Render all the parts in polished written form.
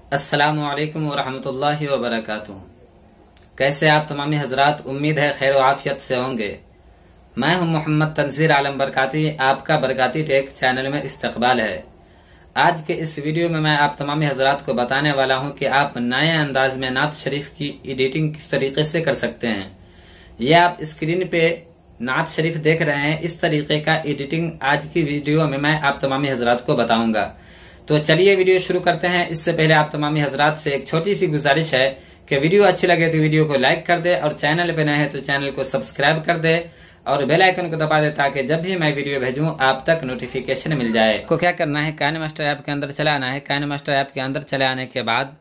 अस्सलामुअलैकुम वरहमतुल्लाहि वबरकातुहू। कैसे आप तमामी हजरात, उम्मीद है खैर आफियत से होंगे। मैं हूं मोहम्मद तनज़ीर आलम बरकाती, आपका बरकाती टेक चैनल में इस्तकबाल है। आज के इस वीडियो में मैं आप तमामी हजरात को बताने वाला हूं कि आप नए अंदाज में नात शरीफ की एडिटिंग किस तरीके से कर सकते हैं। ये आप स्क्रीन पे नात शरीफ देख रहे हैं, इस तरीके का एडिटिंग आज की वीडियो में मैं आप तमामी हजरात को बताऊंगा। तो चलिए वीडियो शुरू करते हैं। इससे पहले आप तमामी हजरात से एक छोटी सी गुजारिश है कि वीडियो अच्छी लगे तो वीडियो को लाइक कर दे और चैनल पे नए हैं तो चैनल को सब्सक्राइब कर दे और बेल आइकन को दबा दे ताकि जब भी मैं वीडियो भेजूं आप तक नोटिफिकेशन मिल जाए। आपको क्या करना है, काइनमास्टर ऐप के अंदर चले आना है। काइनमास्टर ऐप के अंदर चले आने के बाद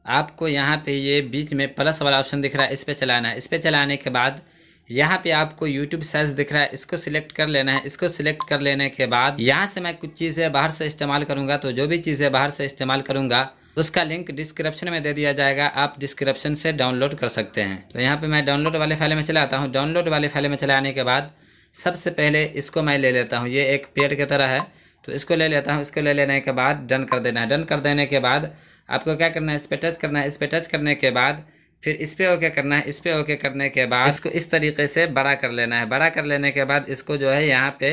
आपको यहाँ पे ये बीच में प्लस वाला ऑप्शन दिख रहा है, इस पे चलाना है। इस पे चलाने के बाद यहाँ पे आपको YouTube साइज दिख रहा है, इसको सिलेक्ट कर लेना है। इसको सिलेक्ट कर लेने के बाद यहाँ से मैं कुछ चीज़ें बाहर से इस्तेमाल करूँगा, तो जो भी चीज़ें बाहर से इस्तेमाल करूँगा उसका लिंक डिस्क्रिप्शन में दे दिया जाएगा, आप डिस्क्रिप्शन से डाउनलोड कर सकते हैं। तो यहाँ पे मैं डाउनलोड वाले फाइल में चला आता हूँ। डाउनलोड वाले फाइल में चलाने के बाद सबसे पहले इसको मैं ले लेता हूँ, ये एक पेड़ की तरह है तो इसको ले लेता हूँ। इसको ले लेने के बाद डन कर देना है। डन कर देने के बाद आपको क्या करना है, इस पर टच करना है। इस पर टच करने के बाद फिर इस पे ओके करना है। इस पे ओके करने के बाद इसको इस तरीके से बड़ा कर लेना है। बड़ा कर लेने के बाद इसको जो है यहाँ पे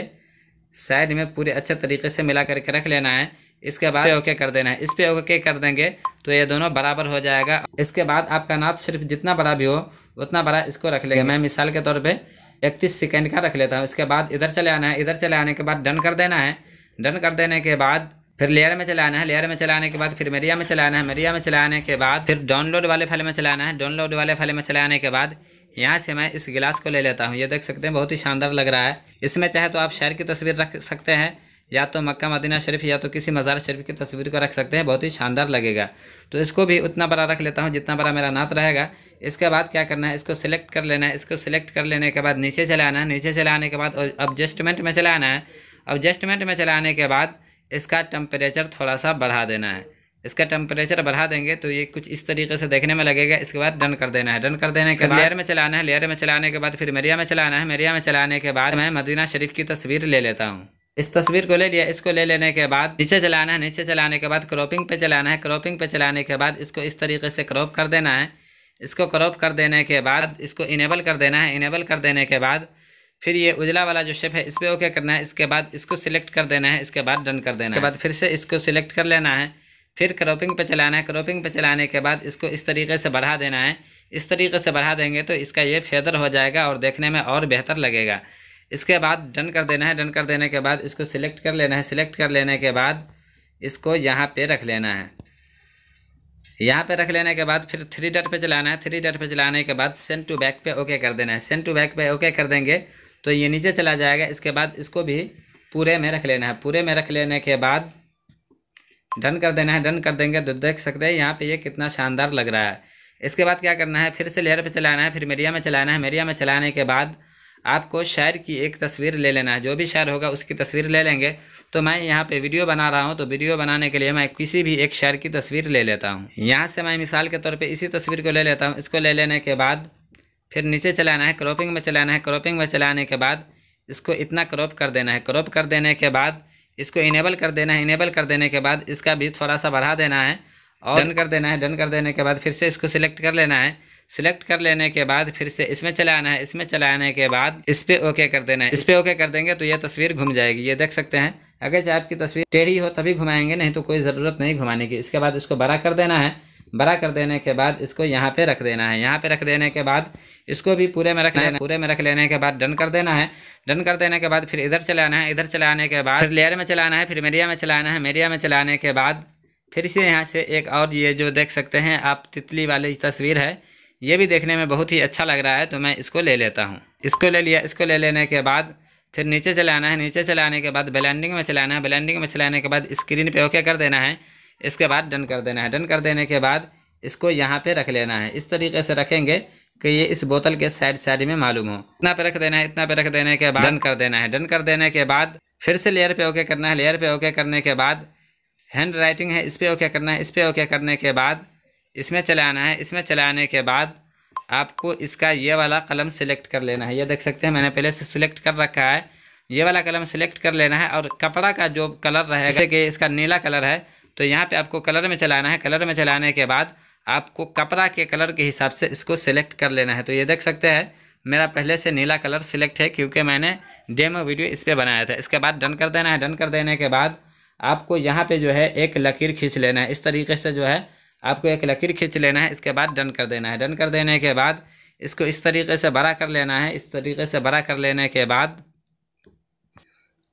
साइड में पूरे अच्छे तरीके से मिला करके रख लेना है। इसके बाद ओके कर देना है। इस पे ओके कर देंगे तो ये दोनों बराबर हो जाएगा। इसके बाद आपका नात शरीफ जितना बड़ा भी हो उतना बड़ा इसको रख लेंगे। मैं मिसाल के तौर पे 31 सेकंड का रख लेता हूँ। इसके बाद इधर चले आना है। इधर चले आने के बाद डन कर देना है। डन कर देने के बाद फिर लेयर में चलाना है। लेयर में चलाने के बाद फिर मीडिया में चलाना है। मीडिया में चलाने के बाद फिर डाउनलोड वाले फाइल में चलाना है। डाउनलोड वाले फाइल में चलाने के बाद यहाँ से मैं इस गिलास को ले लेता हूँ। ये देख सकते हैं बहुत ही शानदार लग रहा है। इसमें चाहे तो आप शायर की तस्वीर रख सकते हैं, या तो मक्का मदीना शरीफ या तो किसी मज़ार शरीफ की तस्वीर को रख सकते हैं, बहुत ही शानदार लगेगा। तो इसको भी उतना बड़ा रख लेता हूँ जितना बड़ा मेरा नात रहेगा। इसके बाद क्या करना है, इसको सिलेक्ट कर लेना है। इसको सिलेक्ट कर लेने के बाद नीचे चलाना है। नीचे चलाने के बाद एडजस्टमेंट में चलाना है। एडजस्टमेंट में चलाने के बाद इसका टेम्परेचर थोड़ा सा बढ़ा देना है। इसका टेम्परेचर बढ़ा देंगे तो ये कुछ इस तरीके से देखने में लगेगा। इसके बाद डन कर देना है। डन कर देने के बाद लेयर में चलाना है। लेयर में चलाने के बाद फिर मीडिया में चलाना है। मीडिया में चलाने के बाद मैं मदीना शरीफ की तस्वीर ले लेता हूँ। इस तस्वीर को ले लिया। इसको ले लेने के बाद नीचे चलाना है। नीचे चलाने के बाद क्रॉपिंग पे चलाना है। क्रॉपिंग पे चलाने के बाद इसको इस तरीके से क्रॉप कर देना है। इसको क्रॉप कर देने के बाद इसको इनेबल कर देना है। इनेबल कर देने के बाद फिर ये उजला वाला जो शेप है इस पर ओके करना है। इसके बाद इसको सिलेक्ट कर देना है। इसके बाद डन कर देना है। इसके बाद फिर से इसको सिलेक्ट कर लेना है। फिर क्रॉपिंग पे चलाना है। क्रॉपिंग पे चलाने के बाद इसको इस तरीके से बढ़ा देना है। इस तरीके से बढ़ा देंगे तो इसका ये फेदर हो जाएगा और देखने में और बेहतर लगेगा। इसके बाद डन कर देना है। डन कर देने के बाद इसको सिलेक्ट कर लेना है। सिलेक्ट कर लेने के बाद इसको यहाँ पे रख लेना है। यहाँ पे रख लेने के बाद फिर 3 डॉट पे चलाना है। 3 डॉट पे चलाने के बाद सेंड टू बैक पे ओके कर देना है। सेंड टू बैक पे ओके कर देंगे तो ये नीचे चला जाएगा। इसके बाद इसको भी पूरे में रख लेना है। पूरे में रख लेने के बाद डन कर देना है। डन कर देंगे तो देख सकते हैं यहाँ पे ये कितना शानदार लग रहा है। इसके बाद क्या करना है, फिर से लेयर पे चलाना है। फिर मीडिया में चलाना है। मीडिया में चलाने के बाद आपको शायर की एक तस्वीर ले लेना है। जो भी शायर होगा उसकी तस्वीर ले लेंगे। तो मैं यहाँ पे वीडियो बना रहा हूँ तो वीडियो बनाने के लिए मैं किसी भी एक शायर की तस्वीर ले लेता हूँ। यहाँ से मैं मिसाल के तौर पे इसी तस्वीर को ले लेता हूँ। इसको ले लेने के बाद फिर नीचे चलाना है। क्रॉपिंग में चलाना है। क्रॉपिंग में चलाने के बाद इसको इतना क्रॉप कर देना है। क्रॉप कर देने के बाद इसको इनेबल कर देना है। इनेबल कर देने के बाद इसका भी थोड़ा सा बढ़ा देना है और डन कर देना है। डन कर देने के बाद फिर से इसको सिलेक्ट कर लेना है। सिलेक्ट कर लेने के बाद फिर से इसमें चलाना है। इसमें चलाने के बाद इस पे ओके कर देना है। इस पे ओके कर देंगे तो ये तस्वीर घूम जाएगी। ये देख सकते हैं। अगर चाहे आपकी तस्वीर टेढ़ी हो तभी घुमाएंगे, नहीं तो कोई ज़रूरत नहीं घुमाने की। इसके बाद इसको बड़ा कर देना है। बड़ा कर देने के बाद इसको यहाँ पे रख देना है। यहाँ पे रख देने के बाद इसको भी पूरे में रख लेना है। पूरे में रख लेने के बाद डन कर देना है। डन कर देने के बाद फिर इधर चलाना है। इधर चलाने के बाद फिर लेयर में चलाना है। फिर मीडिया में चलाना है। मीडिया में चलाने के बाद फिर से यहाँ से एक और ये जो देख सकते हैं आप तितली वाली तस्वीर है, ये भी देखने में बहुत ही अच्छा लग रहा है तो मैं इसको ले लेता हूँ। इसको ले लिया। इसको ले लेने के बाद फिर नीचे चलाना है। नीचे चलाने के बाद ब्लेंडिंग में चलाना है। ब्लेंडिंग में चलाने के बाद स्क्रीन पे ओके कर देना है। इसके बाद डन कर देना है। डन कर देने के बाद इसको यहाँ पे रख लेना है। इस तरीके से रखेंगे कि ये इस बोतल के साइड साइड में मालूम हो। इतना पे रख देना है। इतना पे रख देने के बाद डन कर देना है। डन कर देने के बाद फिर से लेयर पे ओके करना है। लेयर पे ओके करने के बाद हैंड राइटिंग है, इस पे ओके करना है। इस पे ओके करने के बाद इसमें चलाना है। इसमें चलाने के बाद आपको इसका ये वाला कलम सिलेक्ट कर लेना है। ये देख सकते हैं मैंने पहले से सिलेक्ट कर रखा है। ये वाला कलम सिलेक्ट कर लेना है और कपड़ा का जो कलर रहेगा, जैसे कि इसका नीला कलर है तो यहाँ पे आपको कलर में चलाना है। कलर में चलाने के बाद आपको कपड़ा के कलर के हिसाब से इसको सिलेक्ट कर लेना है। तो ये देख सकते हैं मेरा पहले से नीला कलर सिलेक्ट है, क्योंकि मैंने डेमो वीडियो इस पर बनाया था। इसके बाद डन कर देना है। डन कर देने के बाद आपको यहाँ पे जो है एक लकीर खींच लेना है। इस तरीके से जो है आपको एक लकीर खींच लेना है। इसके बाद डन कर देना है। डन कर देने के बाद इसको इस तरीके से बड़ा कर लेना है। इस तरीके से बड़ा कर लेने के बाद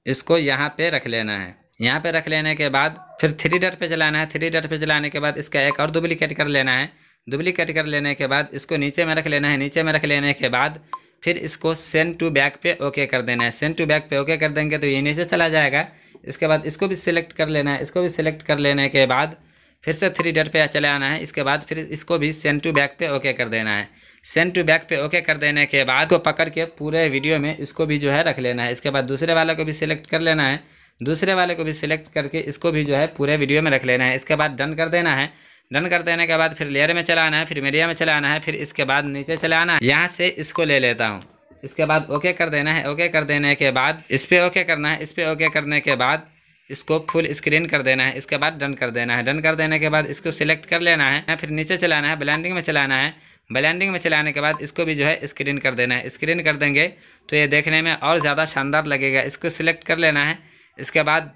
इसको यहाँ पे रख लेना है। यहाँ पे रख लेने के बाद फिर 3 डॉट पे चलाना है। 3 डॉट पे चलाने के बाद इसका एक और डुप्लीकेट कर लेना है। डुप्लीकेट कर लेने के बाद इसको नीचे में रख लेना है। नीचे में रख लेने के बाद फिर इसको सेंड टू बैक पे ओके कर देना है। सेंड टू बैक पे ओके कर देंगे तो ये नीचे चला जाएगा। इसके बाद इसको भी सिलेक्ट कर लेना है। इसको भी सिलेक्ट कर लेने के बाद फिर से 3 डॉट पे चले आना है। इसके बाद फिर इसको भी सेंड टू बैक पे ओके कर देना है। सेंड टू बैक पे ओके कर देने के बाद इसको पकड़ के पूरे वीडियो में इसको भी जो है रख लेना है। इसके बाद दूसरे वाले को भी सिलेक्ट कर लेना है। दूसरे वाले को भी सिलेक्ट करके इसको भी जो है पूरे वीडियो में रख लेना है। इसके बाद डन कर देना है। डन कर देने के बाद फिर लेयर में चलाना है, फिर मीडिया में चलाना है, फिर इसके बाद नीचे चलाना है। यहाँ से इसको ले लेता हूँ। इसके बाद ओके कर देना है। ओके कर देने के बाद इस पर ओके करना है। इस पर ओके करने के बाद इसको फुल स्क्रीन कर देना है। इसके बाद डन कर देना है। डन कर देने के बाद इसको सिलेक्ट कर लेना है, फिर नीचे चलाना है, ब्लेंडिंग में चलाना है। ब्लेंडिंग में चलाने के बाद इसको भी जो है स्क्रीन कर देना है। स्क्रीन कर देंगे तो ये देखने में और ज़्यादा शानदार लगेगा। इसको सिलेक्ट कर लेना है। इसके बाद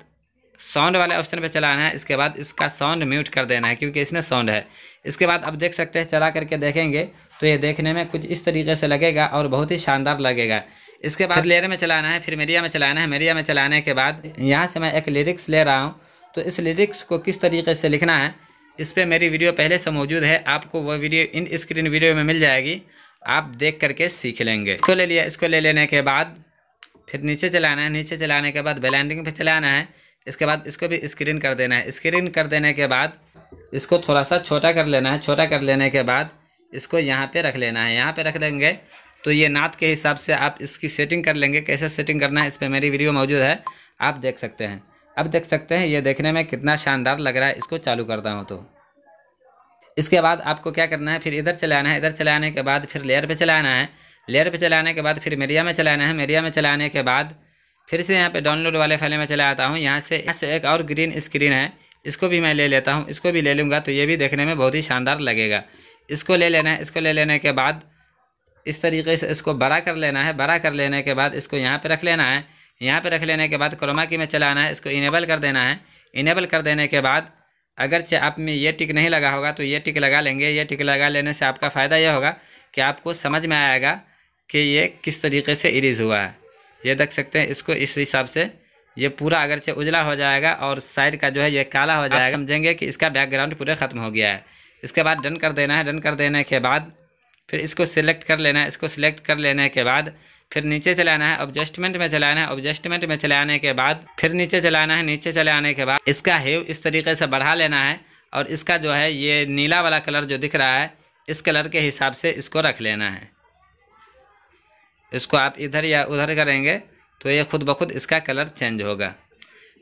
साउंड वाले ऑप्शन पे चलाना है। इसके बाद इसका साउंड म्यूट कर देना है, क्योंकि इसमें साउंड है। इसके बाद अब देख सकते हैं, चला करके देखेंगे तो ये देखने में कुछ इस तरीके से लगेगा और बहुत ही शानदार लगेगा। इसके बाद लेयर में चलाना है, फिर मीडिया में चलाना है। मीडिया में चलाने के बाद यहाँ से मैं एक लिरिक्स ले रहा हूँ, तो इस लिरिक्स को किस तरीके से लिखना है इस पर मेरी वीडियो पहले से मौजूद है। आपको वो वीडियो इन स्क्रीन वीडियो में मिल जाएगी, आप देख करके सीख लेंगे। इसको ले लिया। इसको ले लेने के बाद फिर नीचे चलाना है। नीचे चलाने के बाद ब्लेंडिंग पे चलाना है। इसके बाद इसको भी स्क्रीन कर देना है। स्क्रीन कर देने के बाद इसको थोड़ा सा छोटा कर लेना है। छोटा कर लेने के बाद इसको यहाँ पे रख लेना है। यहाँ पे रख देंगे तो ये नात के हिसाब से आप इसकी सेटिंग कर लेंगे। कैसे सेटिंग करना है इस पर मेरी वीडियो मौजूद है, आप देख सकते हैं। अब देख सकते हैं ये देखने में कितना शानदार लग रहा है। इसको चालू करता हूँ तो इसके बाद आपको क्या करना है, फिर इधर चलाना है। इधर चलाने के बाद फिर लेयर पे चलाना है। लेयर पे चलाने के बाद फिर मीडिया में चलाना है। मीडिया में चलाने के बाद फिर से यहाँ पे डाउनलोड वाले फाइल में चला आता हूँ। यहाँ से एक और ग्रीन स्क्रीन है, इसको भी मैं ले लेता हूँ। इसको भी ले लूँगा तो ये भी देखने में बहुत ही शानदार लगेगा। इसको ले लेना है। इसको ले लेने के बाद इस तरीके से इसको बड़ा कर लेना है। बड़ा कर लेने के बाद इसको यहाँ पे रख लेना है। यहाँ पे रख लेने के बाद क्रोमा की में चलाना है। इसको इनेबल कर देना है। इनेबल कर देने के बाद अगरचे आप में ये टिक नहीं लगा होगा तो ये टिक लगा लेंगे। ये टिक लगा लेने से आपका फ़ायदा यह होगा कि आपको समझ में आएगा कि ये किस तरीके से इरेज हुआ है। ये देख सकते हैं। इसको इस हिसाब से ये पूरा अगरचे उजला हो जाएगा और साइड का जो है ये काला हो जाएगा। समझेंगे कि इसका बैकग्राउंड पूरा ख़त्म हो गया है। इसके बाद डन कर देना है। डन कर देने के बाद फिर इसको सिलेक्ट कर लेना है। इसको सिलेक्ट कर लेने के बाद फिर नीचे चलाना है। एडजस्टमेंट में चलाना है। एडजस्टमेंट में चलाने के बाद फिर नीचे चलाना है। नीचे चलाने के बाद इसका हेव इस तरीके से बढ़ा लेना है और इसका जो है ये नीला वाला कलर जो दिख रहा है इस कलर के हिसाब से इसको रख लेना है। इसको आप इधर या उधर करेंगे तो ये खुद ब खुद इसका कलर चेंज होगा।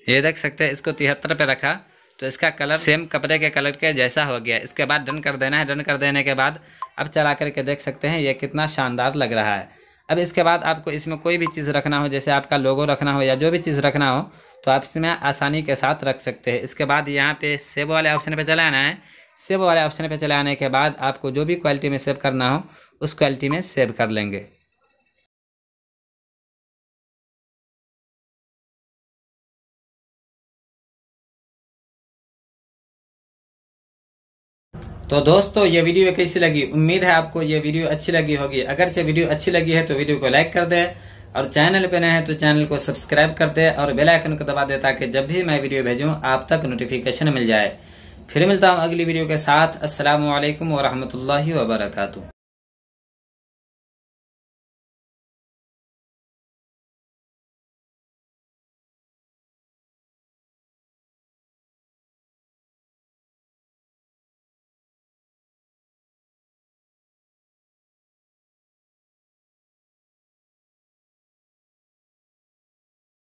ये देख सकते हैं। इसको 73 पे रखा तो इसका कलर सेम कपड़े के कलर के जैसा हो गया। इसके बाद डन कर देना है। डन कर देने के बाद अब चला करके देख सकते हैं ये कितना शानदार लग रहा है। अब इसके बाद आपको इसमें कोई भी चीज़ रखना हो, जैसे आपका लोगो रखना हो या जो भी चीज़ रखना हो तो आप इसमें आसानी के साथ रख सकते हैं। इसके बाद यहाँ पे सेव वाले ऑप्शन पे चलाना है। सेव वाले ऑप्शन पे चलाने के बाद आपको जो भी क्वालिटी में सेव करना हो उस क्वालिटी में सेव कर लेंगे। तो दोस्तों ये वीडियो कैसी लगी, उम्मीद है आपको ये वीडियो अच्छी लगी होगी। अगर से वीडियो अच्छी लगी है तो वीडियो को लाइक कर दे और चैनल पे नए हैं तो चैनल को सब्सक्राइब कर दे और बेल आइकन को दबा दे ताकि जब भी मैं वीडियो भेजूं आप तक नोटिफिकेशन मिल जाए। फिर मिलता हूं अगली वीडियो के साथ। अस्सलामु अलैकुम व रहमतुल्लाहि व बरकातुहू।